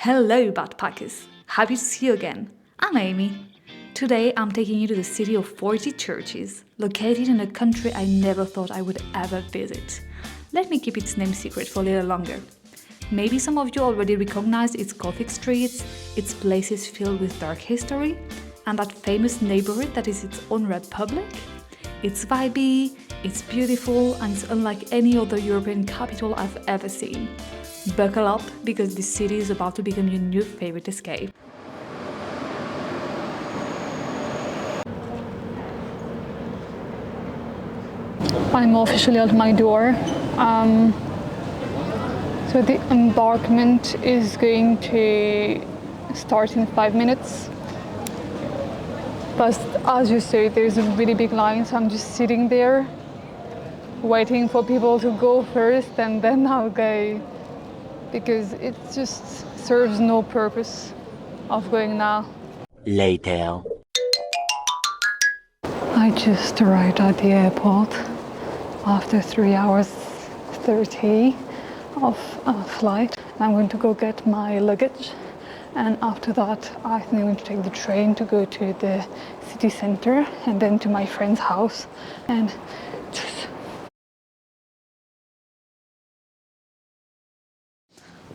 Hello backpackers, happy to see you again. I'm Amy. Today I'm taking you to the city of 40 churches, located in a country I never thought I would ever visit. Let me keep its name secret for a little longer. Maybe some of you already recognize its Gothic streets, its places filled with dark history, and that famous neighborhood that is its own republic. It's vibey, it's beautiful, and it's unlike any other European capital I've ever seen. Buckle up, because this city is about to become your new favorite escape. I'm officially at my door. So the embarkment is going to start in 5 minutes. But as you say, there's a really big line, so I'm just sitting there waiting for people to go first, and then I'll go, because it just serves no purpose of going now. Later. I just arrived at the airport after 3 hours 30 of a flight. I'm going to go get my luggage, and after that I think I'm going to take the train to go to the city center and then to my friend's house and just...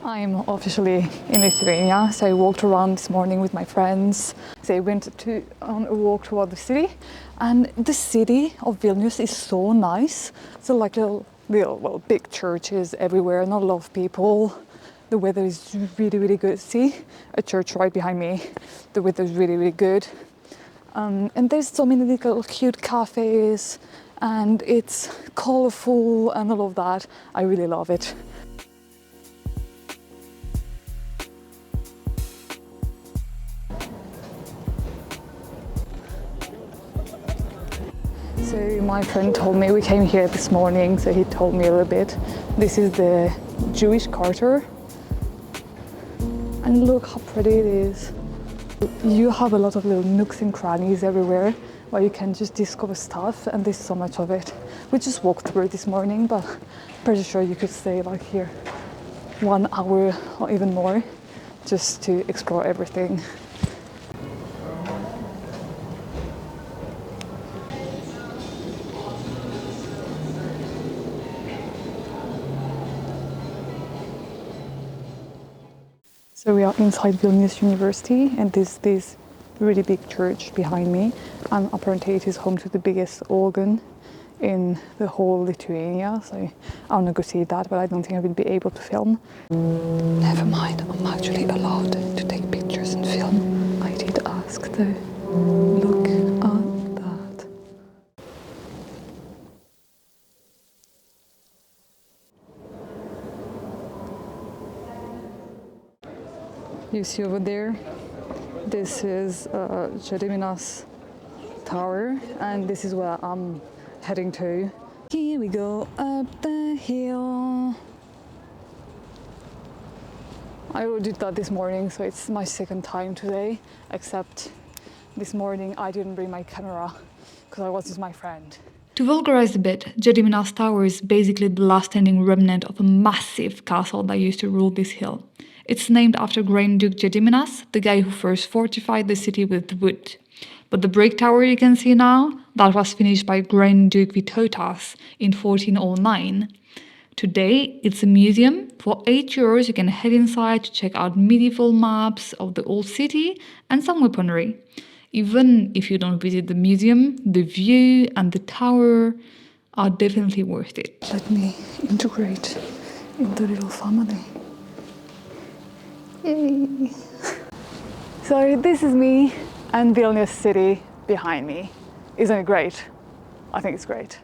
I'm officially in Lithuania, so I walked around this morning with my friends. So I went on a walk toward the city, and the city of Vilnius is so nice. So like big churches everywhere, not a lot of people. The weather is really good. See, a church right behind me. The weather is really good. And there's so many little cute cafes, and it's colorful and all of that. I really love it. So my friend told me, we came here this morning, so he told me a little bit. This is the Jewish quarter. And look how pretty it is. You have a lot of little nooks and crannies everywhere where you can just discover stuff, and there's so much of it. We just walked through it this morning, but pretty sure you could stay like here 1 hour or even more just to explore everything. So we are inside Vilnius University, and there's this really big church behind me, and apparently it is home to the biggest organ in the whole Lithuania, so I want to go see that, but I don't think I will be able to film. Never mind, I'm actually allowed to take pictures and film. I did ask though. Look at that. You see over there, this is Gediminas Tower, and this is where I'm heading to. Here we go, up the hill. I already did that this morning, so it's my second time today, except this morning I didn't bring my camera because I was with my friend. To vulgarize a bit, Gediminas Tower is basically the last standing remnant of a massive castle that used to rule this hill. It's named after Grand Duke Gediminas, the guy who first fortified the city with wood. But the brick tower you can see now, that was finished by Grand Duke Vytautas in 1409. Today, it's a museum. For €8 you can head inside to check out medieval maps of the old city and some weaponry. Even if you don't visit the museum, the view and the tower are definitely worth it. Let me integrate in the little family. Yay! So this is me and Vilnius city behind me. Isn't it great? I think it's great.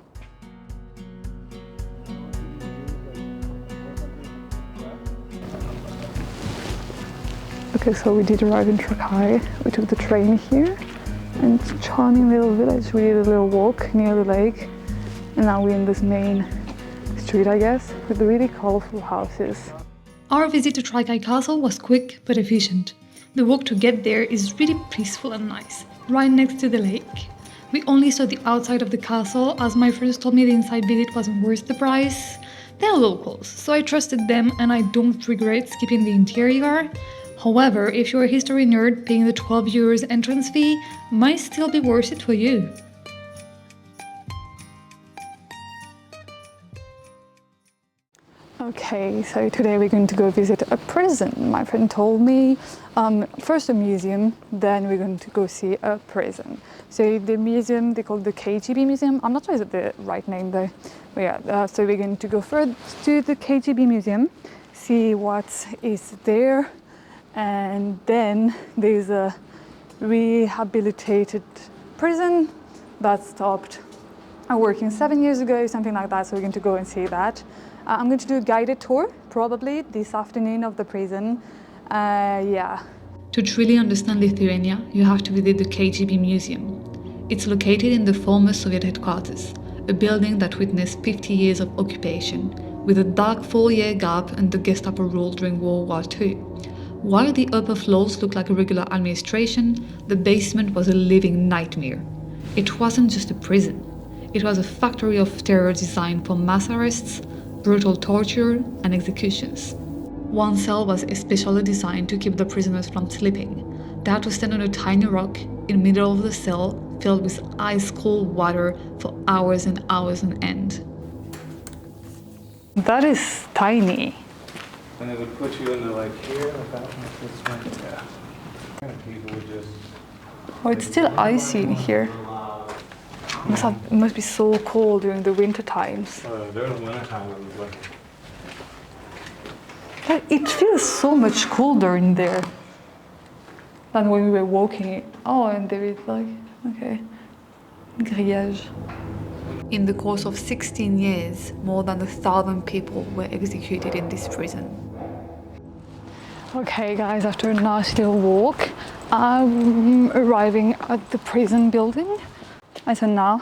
Okay, so we did arrive in Trakai. We took the train here, and it's a charming little village. We did a little walk near the lake, and now we're in this main street, I guess, with the really colorful houses. Our visit to Trakai Castle was quick but efficient. The walk to get there is really peaceful and nice, right next to the lake. We only saw the outside of the castle, as my friends told me the inside visit wasn't worth the price. They're locals, so I trusted them and I don't regret skipping the interior. However, if you're a history nerd, paying the 12 euros entrance fee might still be worth it for you. Okay, so today we're going to go visit a prison. My friend told me first a museum, then we're going to go see a prison. So the museum, they call it the KGB museum. I'm not sure is it the right name though. But yeah, so we're going to go first to the KGB museum, see what is there, and then there's a rehabilitated prison that stopped working 7 years ago, something like that. So we're going to go and see that. I'm going to do a guided tour, probably this afternoon, of the prison. Yeah. To truly understand Lithuania, you have to visit the KGB Museum. It's located in the former Soviet headquarters, a building that witnessed 50 years of occupation, with a dark 4-year gap under Gestapo rule during World War II. While the upper floors looked like a regular administration, the basement was a living nightmare. It wasn't just a prison. It was a factory of terror designed for mass arrests, brutal torture, and executions. One cell was especially designed to keep the prisoners from sleeping. They had to stand on a tiny rock in the middle of the cell, filled with ice-cold water for hours and hours on end. That is tiny. And they would put you into like here, like that, like this one, yeah. And people would just... Oh, it's still icy in here. It must be so cold during the winter times. During the winter time, it was like... But it feels so much colder in there than when we were walking. Oh, and there is like, okay, grillage. In the course of 16 years, more than 1,000 people were executed in this prison. Okay guys, after a nice little walk, I'm arriving at the prison building. And so now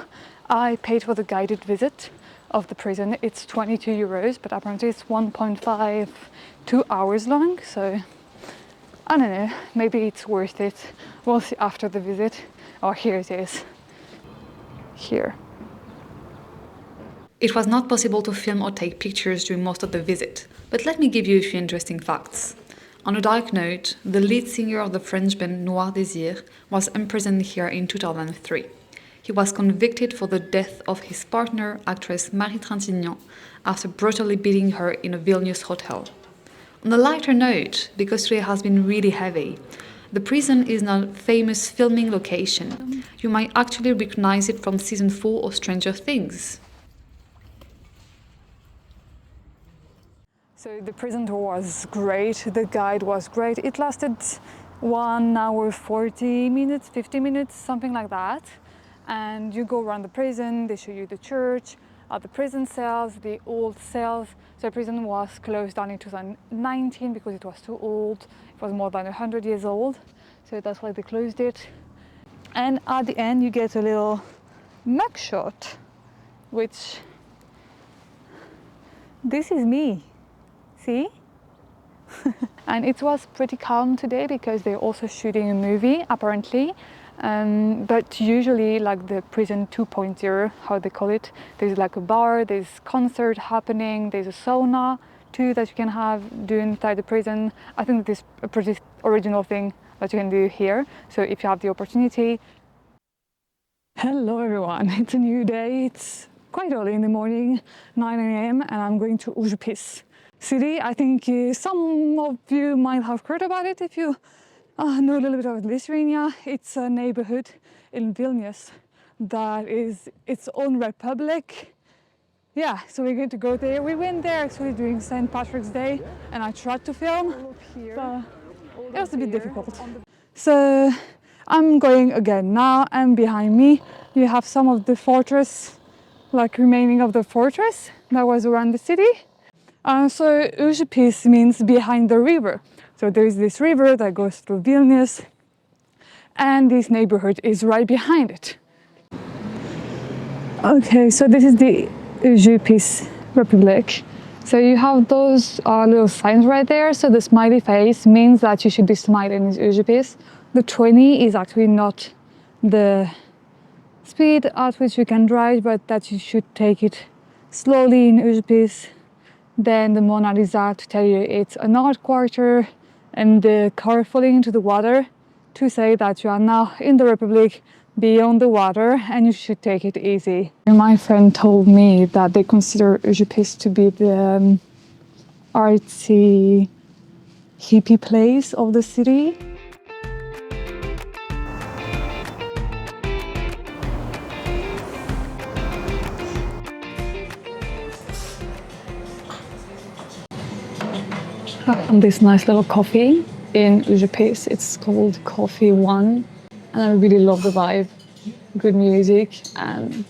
I paid for the guided visit of the prison. It's 22 euros, but apparently it's 1.5, 2 hours long. So I don't know, maybe it's worth it. We'll see after the visit. Oh, here it is. Here. It was not possible to film or take pictures during most of the visit, but let me give you a few interesting facts. On a dark note, the lead singer of the French band Noir Désir was imprisoned here in 2003. He was convicted for the death of his partner, actress Marie Trintignant, after brutally beating her in a Vilnius hotel. On a lighter note, because today has been really heavy, the prison is now a famous filming location. You might actually recognize it from season 4 of Stranger Things. So the prison tour was great, the guide was great. It lasted 1 hour, 40 minutes, 50 minutes, something like that. And you go around the prison, they show you the church, the prison cells, the old cells. So the prison was closed down in 2019 because it was too old. It was more than 100 years old. So that's why they closed it. And at the end you get a little mugshot, which, this is me, see? And it was pretty calm today because they're also shooting a movie, apparently. But usually, like the prison 2.0, how they call it, there's like a bar, there's concert happening, there's a sauna too that you can do inside the prison. I think this is a pretty original thing that you can do here. So if you have the opportunity. Hello everyone, it's a new day. It's quite early in the morning, 9 a.m. and I'm going to Užupis city. I think some of you might have heard about it if you know a little bit of Lithuania. It's a neighborhood in Vilnius that is its own republic. Yeah, so we're going to go there. We went there actually during St. Patrick's Day and I tried to film, but it was a bit difficult. So I'm going again now, and behind me you have some of the fortress, like remaining of the fortress that was around the city. So Užupis means behind the river. So there is this river that goes through Vilnius, and this neighborhood is right behind it. Okay, so this is the Užupis Republic. So you have those little signs right there. So the smiley face means that you should be smiling in Užupis. The 20 is actually not the speed at which you can drive, but that you should take it slowly in Užupis. Then the Mona Lisa to tell you it's an art quarter. and the car falling into the water to say that you are now in the Republic beyond the water and you should take it easy. My friend told me that they consider Užupis to be the artsy hippie place of the city. And this nice little coffee in Užupis. It's called Coffee One, and I really love the vibe. Good music, and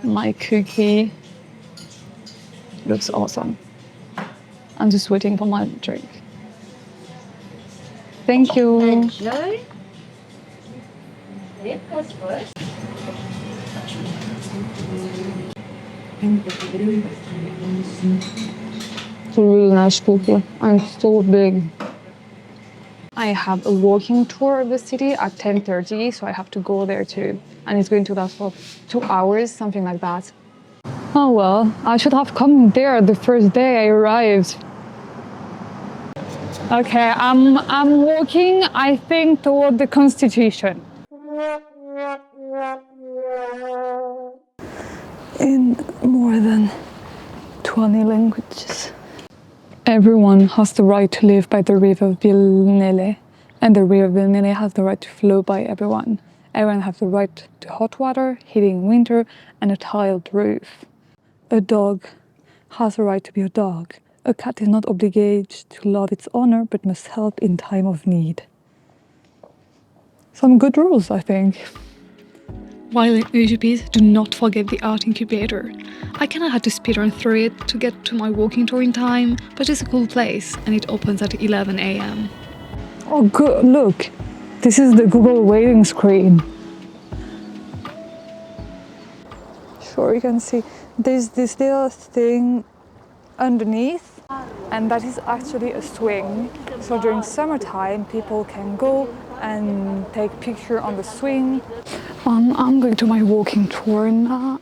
my cookie looks awesome. I'm just waiting for my drink. Thank you. Enjoy. Breakfast first. It's a really nice cookie and so big. I have a walking tour of the city at 10:30, so I have to go there too. And it's going to last for 2 hours, something like that. Oh well, I should have come there the first day I arrived. Okay, I'm walking, I think, toward the Constitution. In more than 20 languages. Everyone has the right to live by the river Vilnius, and the river Vilnius has the right to flow by everyone. Everyone has the right to hot water, heating in winter, and a tiled roof. A dog has a right to be a dog. A cat is not obligated to love its owner, but must help in time of need. Some good rules, I think. While in Užupis, do not forget the art incubator. I kinda had to speedrun through it to get to my walking tour in time, but it's a cool place and it opens at 11 a.m. Oh, good. Look, this is the Google waiting screen. Sure, you can see there's this little thing underneath, and that is actually a swing. So during summertime, people can go and take picture on the swing. I'm going to my walking tour now.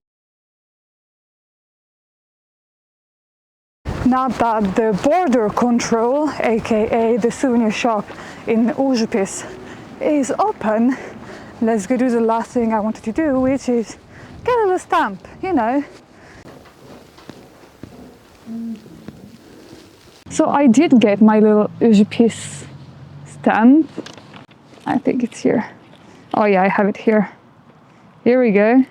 Now that the border control, aka the souvenir shop in Užupis, is open, let's go do the last thing I wanted to do, which is get a little stamp, you know. So I did get my little Užupis stamp. I think it's here. Oh yeah, I have it here. Here we go.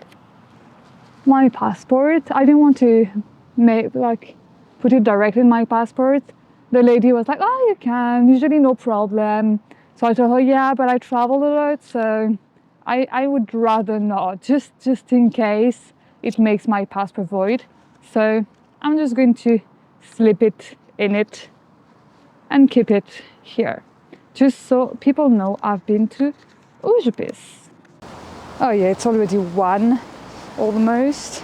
My passport. I didn't want to put it directly in my passport. The lady was like, "Oh, you can. Usually no problem." So I told her, "Yeah, but I travel a lot, so I would rather not, just in case it makes my passport void." So I'm just going to slip it in it and keep it here, just so people know I've been to Užupis. Oh yeah, it's already 1 almost,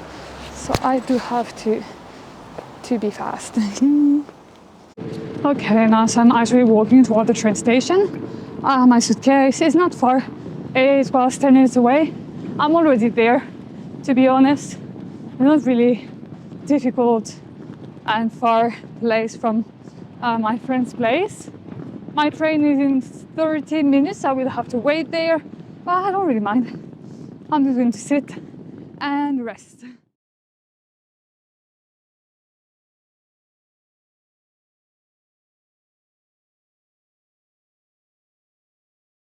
so I do have to be fast. Okay, now so I'm actually walking toward the train station. My suitcase is not far. It's about 10 minutes away. I'm already there, to be honest. Not really difficult and far place from my friend's place. My train is in 30 minutes. I will have to wait there, but I don't really mind. I'm just going to sit and rest.